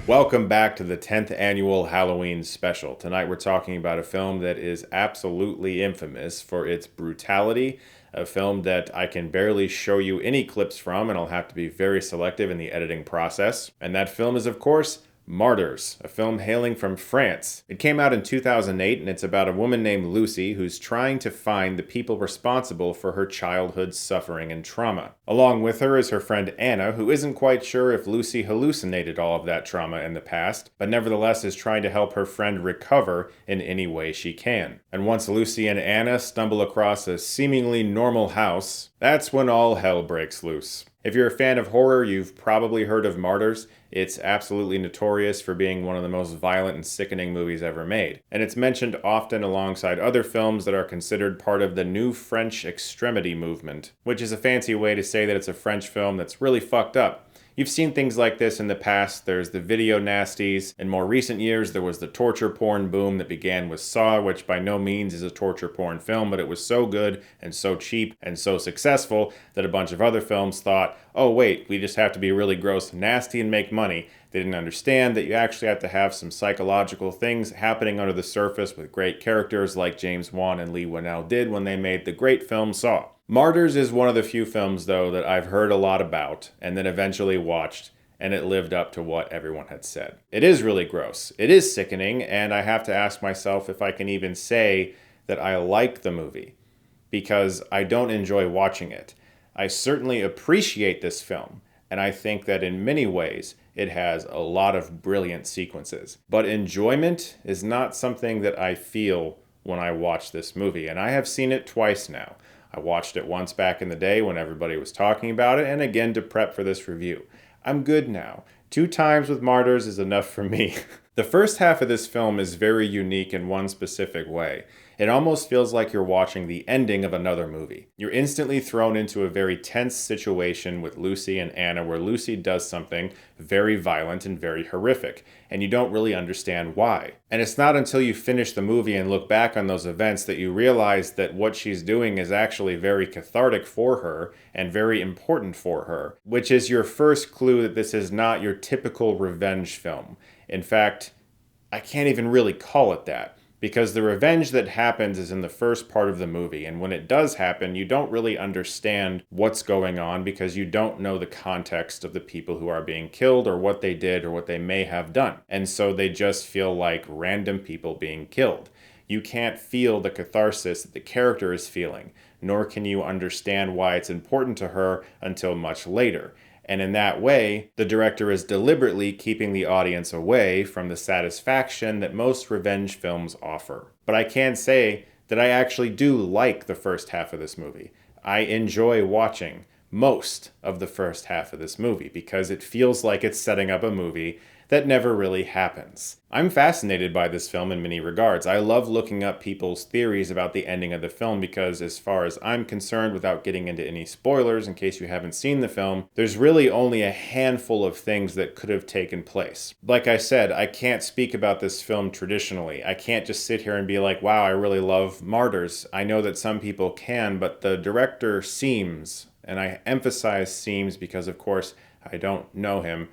Welcome back to the 10th annual Halloween special. Tonight we're talking about a film that is absolutely infamous for its brutality, a film that I can barely show you any clips from, and I'll have to be very selective in the editing process. And that film is, of course, Martyrs, a film hailing from France. It came out in 2008, and it's about a woman named Lucy who's trying to find the people responsible for her childhood suffering and trauma. Along with her is her friend Anna, who isn't quite sure if Lucy hallucinated all of that trauma in the past, but nevertheless is trying to help her friend recover in any way she can. And once Lucy and Anna stumble across a seemingly normal house, that's when all hell breaks loose. If you're a fan of horror, you've probably heard of Martyrs. It's absolutely notorious for being one of the most violent and sickening movies ever made. And it's mentioned often alongside other films that are considered part of the new French extremity movement, which is a fancy way to say that it's a French film that's really fucked up. You've seen things like this in the past. There's the video nasties. In more recent years, there was the torture porn boom that began with Saw, which by no means is a torture porn film, but it was so good and so cheap and so successful that a bunch of other films thought, oh wait, we just have to be really gross and nasty and make money. They didn't understand that you actually have to have some psychological things happening under the surface with great characters like James Wan and Leigh Whannell did when they made the great film Saw. Martyrs is one of the few films, though, that I've heard a lot about and then eventually watched, and it lived up to what everyone had said. It is really gross. It is sickening, and I have to ask myself if I can even say that I like the movie, because I don't enjoy watching it. I certainly appreciate this film, and I think that in many ways it has a lot of brilliant sequences. But enjoyment is not something that I feel when I watch this movie, and I have seen it twice now. I watched it once back in the day when everybody was talking about it, and again to prep for this review. I'm good now. 2 times with Martyrs is enough for me. The first half of this film is very unique in one specific way. It almost feels like you're watching the ending of another movie. You're instantly thrown into a very tense situation with Lucy and Anna where Lucy does something very violent and very horrific, and you don't really understand why. And it's not until you finish the movie and look back on those events that you realize that what she's doing is actually very cathartic for her and very important for her, which is your first clue that this is not your typical revenge film. In fact, I can't even really call it that, because the revenge that happens is in the first part of the movie, and when it does happen, you don't really understand what's going on because you don't know the context of the people who are being killed or what they did or what they may have done. And so they just feel like random people being killed. You can't feel the catharsis that the character is feeling, nor can you understand why it's important to her until much later. And in that way, the director is deliberately keeping the audience away from the satisfaction that most revenge films offer. But I can say that I actually do like the first half of this movie. I enjoy watching most of the first half of this movie because it feels like it's setting up a movie that never really happens. I'm fascinated by this film in many regards. I love looking up people's theories about the ending of the film because as far as I'm concerned, without getting into any spoilers in case you haven't seen the film, there's really only a handful of things that could have taken place. Like I said, I can't speak about this film traditionally. I can't just sit here and be like, wow, I really love Martyrs. I know that some people can, but the director seems, and I emphasize seems because of course I don't know him,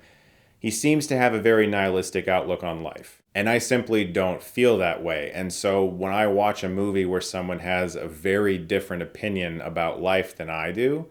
he seems to have a very nihilistic outlook on life. And I simply don't feel that way. And so when I watch a movie where someone has a very different opinion about life than I do,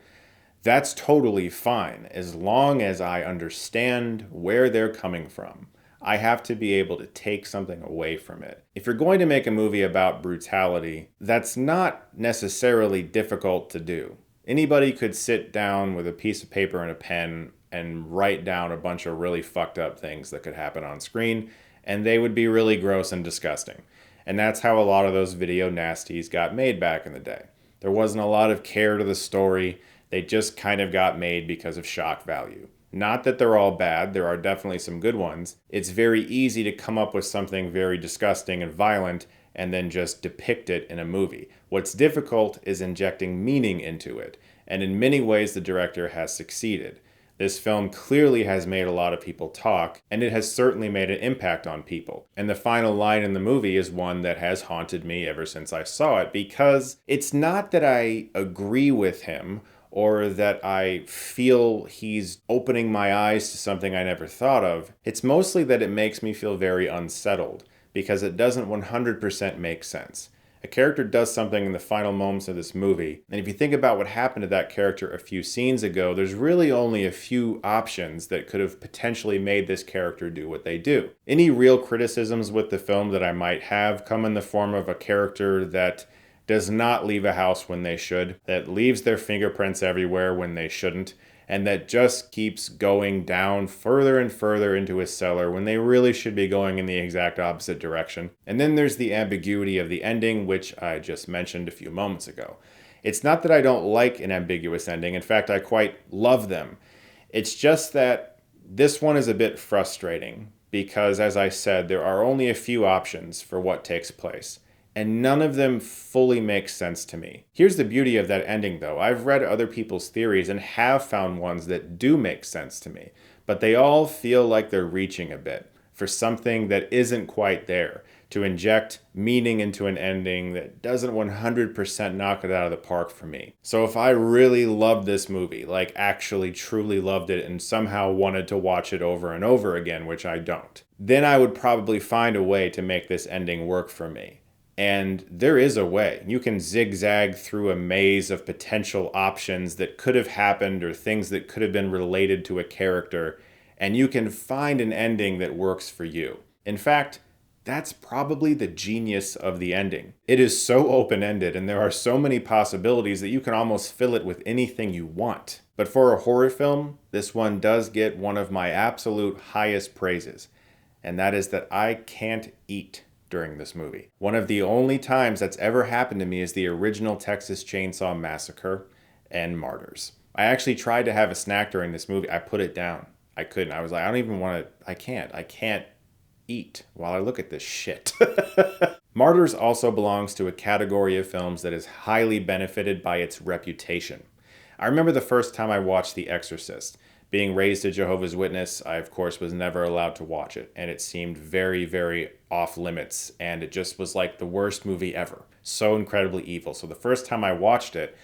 that's totally fine as long as I understand where they're coming from. I have to be able to take something away from it. If you're going to make a movie about brutality, that's not necessarily difficult to do. Anybody could sit down with a piece of paper and a pen and write down a bunch of really fucked up things that could happen on screen, and they would be really gross and disgusting. And that's how a lot of those video nasties got made back in the day. There wasn't a lot of care to the story. They just kind of got made because of shock value. Not that they're all bad, there are definitely some good ones. It's very easy to come up with something very disgusting and violent and then just depict it in a movie. What's difficult is injecting meaning into it, and in many ways the director has succeeded. This film clearly has made a lot of people talk, and it has certainly made an impact on people. And the final line in the movie is one that has haunted me ever since I saw it, because it's not that I agree with him or that I feel he's opening my eyes to something I never thought of. It's mostly that it makes me feel very unsettled, because it doesn't 100% make sense. A character does something in the final moments of this movie, and if you think about what happened to that character a few scenes ago, there's really only a few options that could have potentially made this character do what they do. Any real criticisms with the film that I might have come in the form of a character that does not leave a house when they should, that leaves their fingerprints everywhere when they shouldn't, and that just keeps going down further and further into a cellar when they really should be going in the exact opposite direction. And then there's the ambiguity of the ending, which I just mentioned a few moments ago. It's not that I don't like an ambiguous ending. In fact, I quite love them. It's just that this one is a bit frustrating because, as I said, there are only a few options for what takes place, and none of them fully make sense to me. Here's the beauty of that ending, though. I've read other people's theories and have found ones that do make sense to me, but they all feel like they're reaching a bit for something that isn't quite there, to inject meaning into an ending that doesn't 100% knock it out of the park for me. So if I really loved this movie, like actually truly loved it and somehow wanted to watch it over and over again, which I don't, then I would probably find a way to make this ending work for me. And there is a way. You can zigzag through a maze of potential options that could have happened or things that could have been related to a character, and you can find an ending that works for you. In fact, that's probably the genius of the ending. It is so open-ended, and there are so many possibilities that you can almost fill it with anything you want. But for a horror film, this one does get one of my absolute highest praises, and that is that I can't eat during this movie. One of the only times that's ever happened to me is the original Texas Chainsaw Massacre and Martyrs. I actually tried to have a snack during this movie. I put it down. I couldn't. I was like, I don't even want to, I can't eat while I look at this shit. Martyrs also belongs to a category of films that is highly benefited by its reputation. I remember the first time I watched The Exorcist. Being raised a Jehovah's Witness, I of course was never allowed to watch it, and it seemed very, very off limits, and it just was like the worst movie ever. So incredibly evil. So the first time I watched it,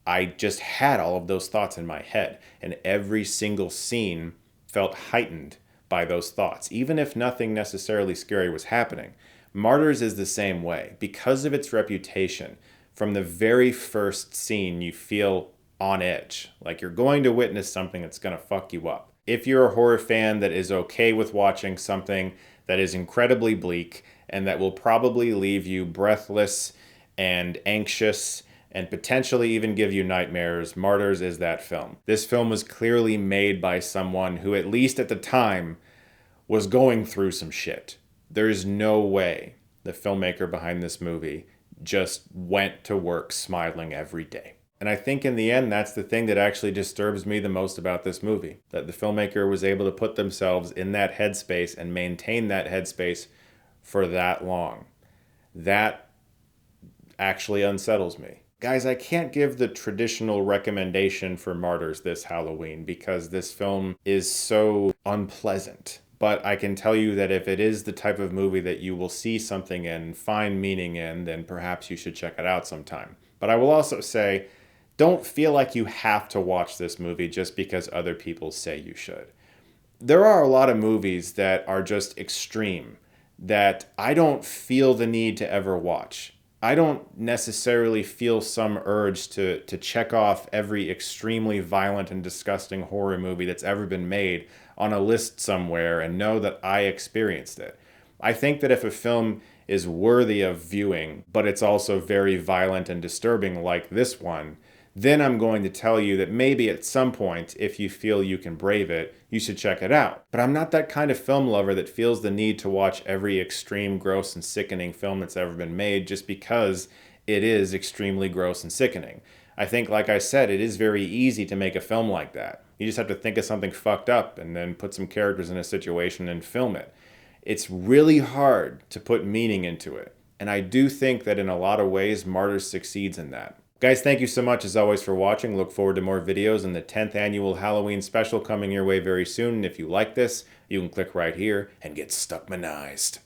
I just had all of those thoughts in my head, and every single scene felt heightened by those thoughts, even if nothing necessarily scary was happening. Martyrs is the same way. Because of its reputation, from the very first scene you feel on edge, like you're going to witness something that's going to fuck you up. If you're a horror fan that is okay with watching something that is incredibly bleak and that will probably leave you breathless and anxious and potentially even give you nightmares, Martyrs is that film. This film was clearly made by someone who, at least at the time, was going through some shit. There's no way the filmmaker behind this movie just went to work smiling every day. And I think in the end, that's the thing that actually disturbs me the most about this movie. That the filmmaker was able to put themselves in that headspace and maintain that headspace for that long. That actually unsettles me. Guys, I can't give the traditional recommendation for Martyrs this Halloween because this film is so unpleasant. But I can tell you that if it is the type of movie that you will see something in, find meaning in, then perhaps you should check it out sometime. But I will also say, don't feel like you have to watch this movie just because other people say you should. There are a lot of movies that are just extreme that I don't feel the need to ever watch. I don't necessarily feel some urge to check off every extremely violent and disgusting horror movie that's ever been made on a list somewhere and know that I experienced it. I think that if a film is worthy of viewing, but it's also very violent and disturbing like this one, then I'm going to tell you that maybe at some point, if you feel you can brave it, you should check it out. But I'm not that kind of film lover that feels the need to watch every extreme, gross, and sickening film that's ever been made just because it is extremely gross and sickening. I think, like I said, it is very easy to make a film like that. You just have to think of something fucked up and then put some characters in a situation and film it. It's really hard to put meaning into it. And I do think that in a lot of ways, Martyrs succeeds in that. Guys, thank you so much as always for watching. Look forward to more videos and the 10th annual Halloween special coming your way very soon. And if you like this, you can click right here and get Stuckmanized.